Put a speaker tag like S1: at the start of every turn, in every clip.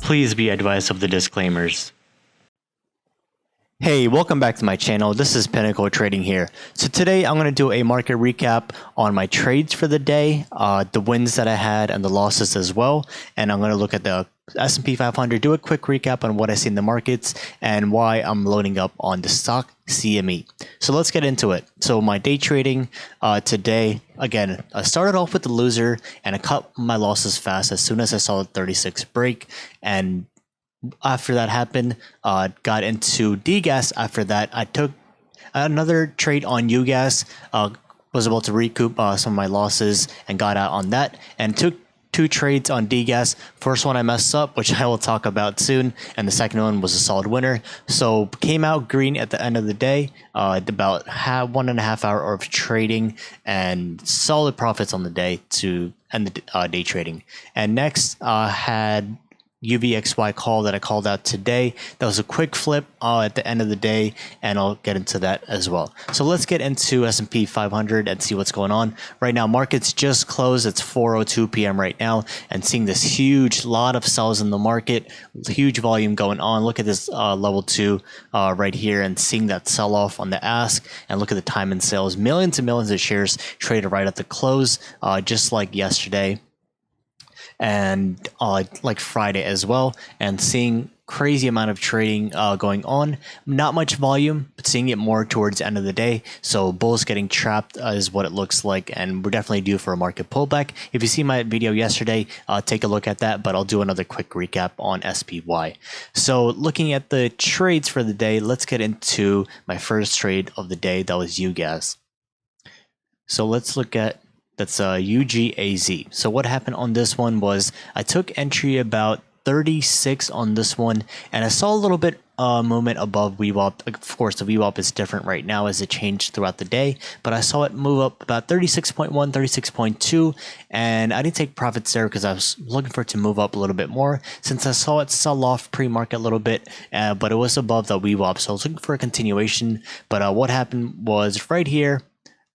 S1: Please be advised of the disclaimers.
S2: Hey, welcome back to my channel. This is Pinnacle Trading here. So today I'm going to do a market recap on my trades for the day, the wins that I had and the losses as well. And I'm going to look at the S&P 500, do a quick recap on what I see in the markets and why I'm loading up on the stock CME. So let's get into it. So my day trading today, again, I started off with the loser and I cut my losses fast as soon as I saw the 36 break. And after that happened, got into DGAZ. After that, I took another trade on UGAZ, was able to recoup some of my losses and got out on that, and took two trades on DGAZ. First one I messed up, which I will talk about soon, and the second one was a solid winner. So came out green at the end of the day, about 1.5 hour of trading and solid profits on the day to end the day trading. And next had UVXY call that I called out today. That was a quick flip at the end of the day, and I'll get into that as well. So let's get into S&P 500 and see what's going on. Right now, markets just closed. It's 4:02 p.m. right now, and seeing this huge lot of sells in the market, huge volume going on. Look at this level 2 right here, and seeing that sell off on the ask, and look at the time and sales. Millions and millions of shares traded right at the close, just like yesterday and like Friday as well, and seeing crazy amount of trading going on. Not much volume, but seeing it more towards the end of the day. So bulls getting trapped is what it looks like, and we're definitely due for a market pullback. If you see my video yesterday, take a look at that, but I'll do another quick recap on SPY. So looking at the trades for the day, let's get into my first trade of the day. That was UGAZ. So let's look at that's UGAZ. So what happened on this one was I took entry about 36 on this one, and I saw a little bit movement above VWAP. Of course, the VWAP is different right now as it changed throughout the day, but I saw it move up about 36.1, 36.2, and I didn't take profits there because I was looking for it to move up a little bit more since I saw it sell off pre-market a little bit, but it was above the VWAP, so I was looking for a continuation. But what happened was right here,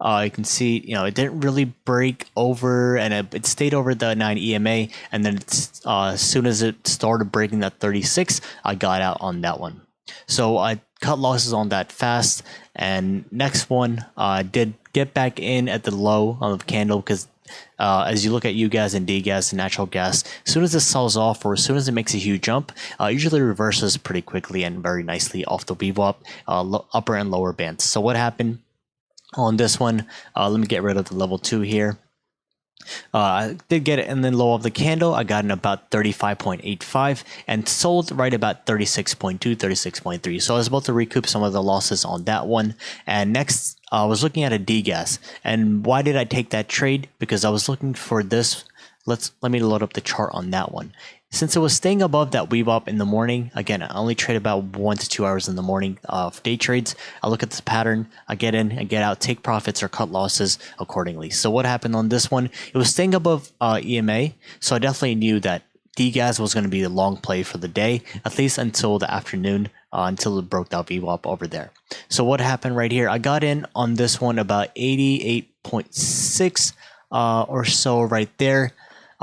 S2: you can see, it didn't really break over, and it stayed over the 9 EMA, and then as soon as it started breaking that 36, I got out on that one. So I cut losses on that fast, and next one did get back in at the low of the candle because as you look at UGAZ and DGAZ and natural gas, as soon as it sells off or as soon as it makes a huge jump, usually reverses pretty quickly and very nicely off the VWAP, upper and lower bands. So what happened on this one, let me get rid of the level 2 here. I did get it in the low of the candle. I got in about 35.85 and sold right about 36.2, 36.3. So I was about to recoup some of the losses on that one. And next, I was looking at a DGAZ. And why did I take that trade? Because I was looking for this. Let me load up the chart on that one. Since it was staying above that VWAP in the morning, again, I only trade about 1 to 2 hours in the morning of day trades. I look at this pattern, I get in and get out, take profits or cut losses accordingly. So what happened on this one? It was staying above EMA, so I definitely knew that DGAZ was going to be the long play for the day, at least until the afternoon, until it broke that VWAP over there. So what happened right here? I got in on this one about 88.6 or so right there.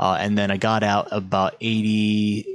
S2: And then I got out about I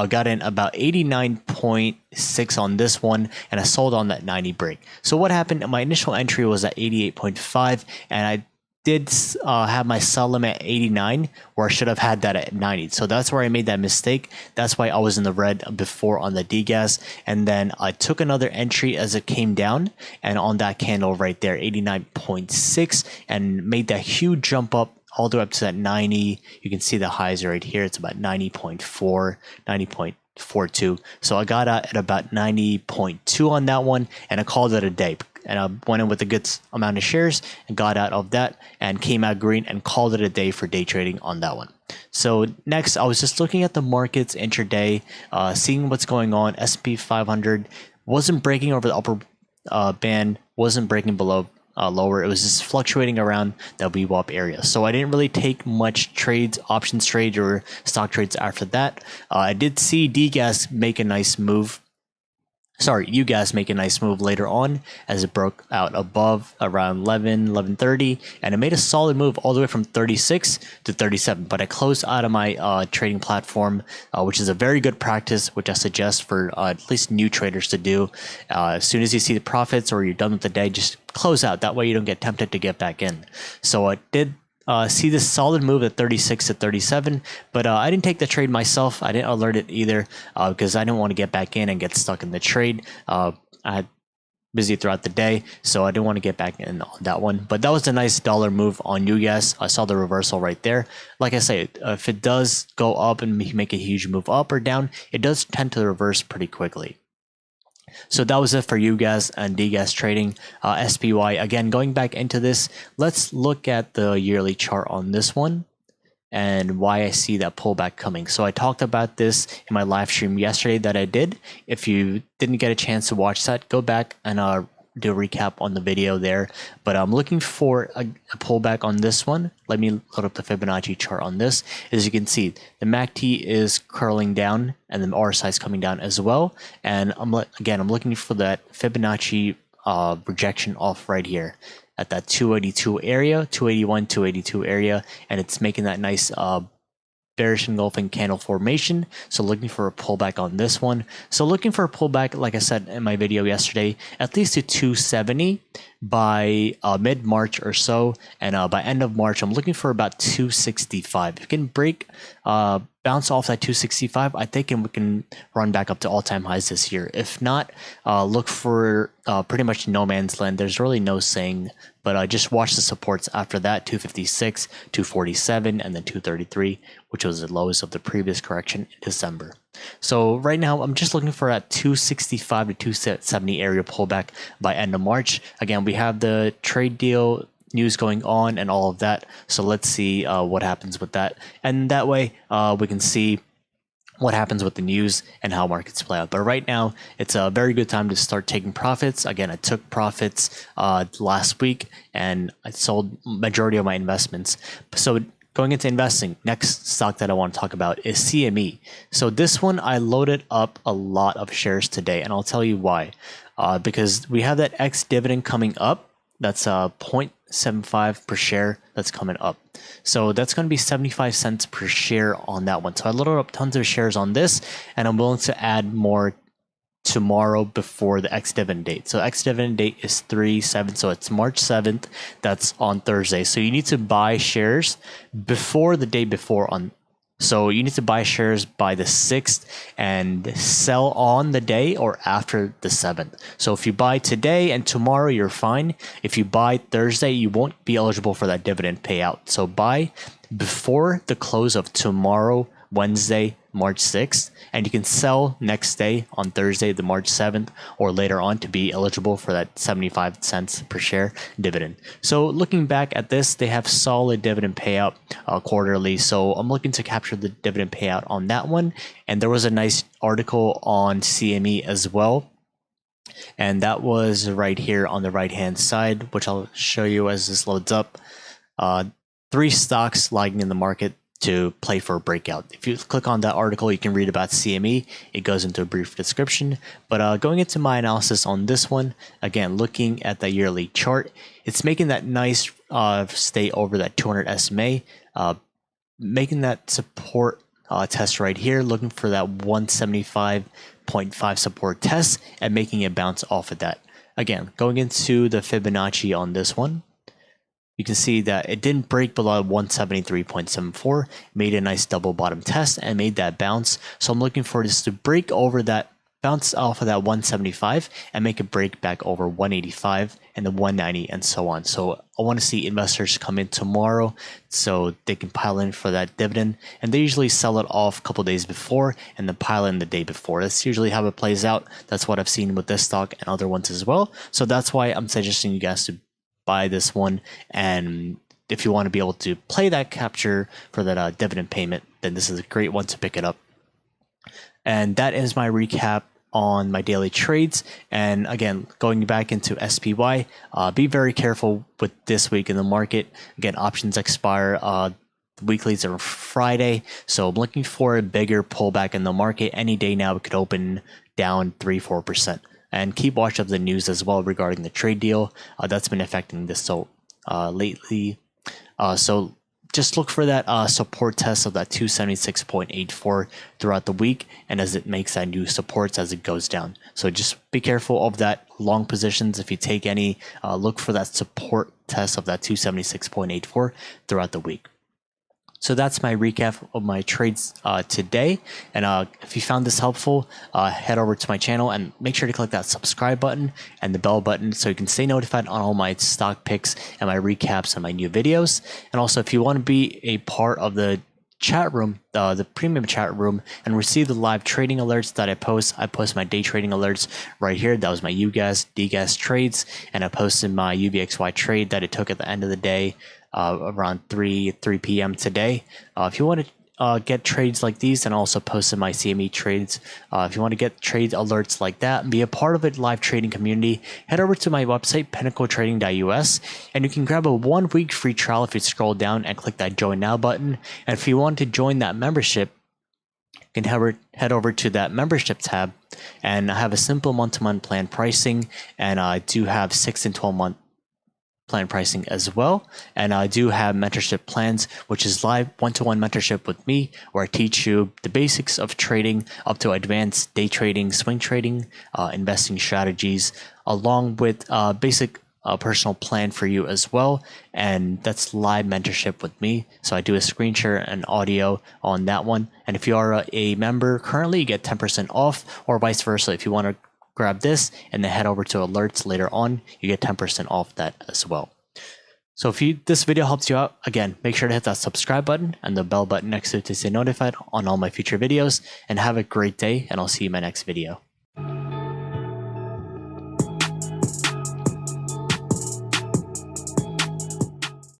S2: got in about 89.6 on this one, and I sold on that 90 break. So what happened? My initial entry was at 88.5, and I did have my sell limit at 89, where I should have had that at 90. So that's where I made that mistake. That's why I was in the red before on the DGAZ. And then I took another entry as it came down, and on that candle right there, 89.6, and made that huge jump up all the way up to that 90. You can see the highs right here. It's about 90.4, 90.42. So I got out at about 90.2 on that one, and I called it a day. And I went in with a good amount of shares and got out of that and came out green and called it a day for day trading on that one. So next, I was just looking at the markets intraday, seeing what's going on. S&P 500 wasn't breaking over the upper band, wasn't breaking below lower. It was just fluctuating around the VWAP area. So I didn't really take much trades, options trades or stock trades after that. I did see DGAZ make a nice move UGAZ make a nice move later on as it broke out above around 11:30, and it made a solid move all the way from 36 to 37. But I closed out of my trading platform, which is a very good practice, which I suggest for at least new traders to do. As soon as you see the profits or you're done with the day, just close out. That way you don't get tempted to get back in. So I did see this solid move at 36 to 37, but I didn't take the trade myself. I didn't alert it either because I didn't want to get back in and get stuck in the trade. I had busy throughout the day, so I didn't want to get back in on that one. But that was a nice dollar move on UGAZ. I saw the reversal right there. Like I say, if it does go up and make a huge move up or down, it does tend to reverse pretty quickly. So that was it for UGAZ and DGAZ trading. SPY, again, going back into this, let's look at the yearly chart on this one and why I see that pullback coming. So I talked about this in my live stream yesterday that I did. If you didn't get a chance to watch that, go back and do a recap on the video there. But I'm looking for a pullback on this one. Let me load up the Fibonacci chart on this. As you can see, the MACD is curling down and the RSI is coming down as well. And I'm looking for that Fibonacci rejection off right here at that 282 area, 281, 282 area, and it's making that nice bearish engulfing candle formation. So looking for a pullback on this one. So looking for a pullback, like I said in my video yesterday, at least to 270 by mid-March or so. And by end of March, I'm looking for about 265. If you can break, bounce off that 265, I think we can run back up to all-time highs this year. If not, look for pretty much no man's land. There's really no saying, but just watch the supports after that, 256, 247, and then 233, which was the lowest of the previous correction in December. So right now, I'm just looking for that 265 to 270 area pullback by end of March. Again, we have the trade deal news going on and all of that. So let's see what happens with that. And that way we can see what happens with the news and how markets play out. But right now, it's a very good time to start taking profits. Again, I took profits last week and I sold majority of my investments. So going into investing, next stock that I want to talk about is CME. So this one, I loaded up a lot of shares today, and I'll tell you why. Because we have that ex-dividend coming up. That's 0.75 per share that's coming up. So that's going to be 75 cents per share on that one. So I loaded up tons of shares on this, and I'm willing to add more tomorrow before the ex-dividend date. So ex-dividend date is 3/7, so it's March 7th. That's on Thursday. So you need to buy shares before the day before on. So you need to buy shares by the 6th and sell on the day or after the 7th. So if you buy today and tomorrow, you're fine. If you buy Thursday, you won't be eligible for that dividend payout. So buy before the close of tomorrow, Wednesday, March 6th, and you can sell next day on Thursday, the March 7th, or later on to be eligible for that 75 cents per share dividend. So looking back at this, they have solid dividend payout quarterly. So I'm looking to capture the dividend payout on that one. And there was a nice article on CME as well. And that was right here on the right-hand side, which I'll show you as this loads up. 3 stocks lagging in the market to play for a breakout. If you click on that article, you can read about CME. It goes into a brief description. But going into my analysis on this one, again, looking at the yearly chart, it's making that nice stay over that 200 SMA, making that support test right here, looking for that 175.5 support test and making it bounce off of that. Again, going into the Fibonacci on this one, you can see that it didn't break below 173.74, made a nice double bottom test and made that bounce. So I'm looking for this to break over that, bounce off of that 175 and make a break back over 185 and the 190 and so on. So I want to see investors come in tomorrow so they can pile in for that dividend. And they usually sell it off a couple days before and then pile in the day before. That's usually how it plays out. That's what I've seen with this stock and other ones as well. So that's why I'm suggesting you guys to buy this one, and if you want to be able to play that capture for that dividend payment, then this is a great one to pick it up. And that is my recap on my daily trades. And again, going back into SPY, be very careful with this week in the market. Again, options expire The weeklies are Friday, so I'm looking for a bigger pullback in the market. Any day now, it could open down 3-4%. And keep watch of the news as well regarding the trade deal that's been affecting this lately. So just look for that support test of that 276.84 throughout the week, and as it makes that new supports as it goes down. So just be careful of that long positions. If you take any, look for that support test of that 276.84 throughout the week. So that's my recap of my trades today. And if you found this helpful, head over to my channel and make sure to click that subscribe button and the bell button so you can stay notified on all my stock picks and my recaps and my new videos. And also, if you want to be a part of the chat room, the premium chat room, and receive the live trading alerts that I post my day trading alerts right here. That was my UGAZ, DGAZ trades, and I posted my UVXY trade that it took at the end of the day. Around 3 p.m. today. If you want to get trades like these, and also posted my CME trades, if you want to get trade alerts like that and be a part of a live trading community, head over to my website, pinnacletrading.us, and you can grab a 1-week free trial if you scroll down and click that join now button. And if you want to join that membership, you can head over to that membership tab, and I have a simple month-to-month plan pricing, and I do have 6 and 12-month plan pricing as well. And I do have mentorship plans, which is live one-to-one mentorship with me, where I teach you the basics of trading up to advanced day trading, swing trading, investing strategies, along with basic personal plan for you as well. And that's live mentorship with me. So I do a screen share and audio on that one. And if you are a member currently, you get 10% off, or vice versa. If you want to grab this and then head over to alerts later on, you get 10% off that as well. So if this video helps you out, again, make sure to hit that subscribe button and the bell button next to it to stay notified on all my future videos, and have a great day, and I'll see you in my next video.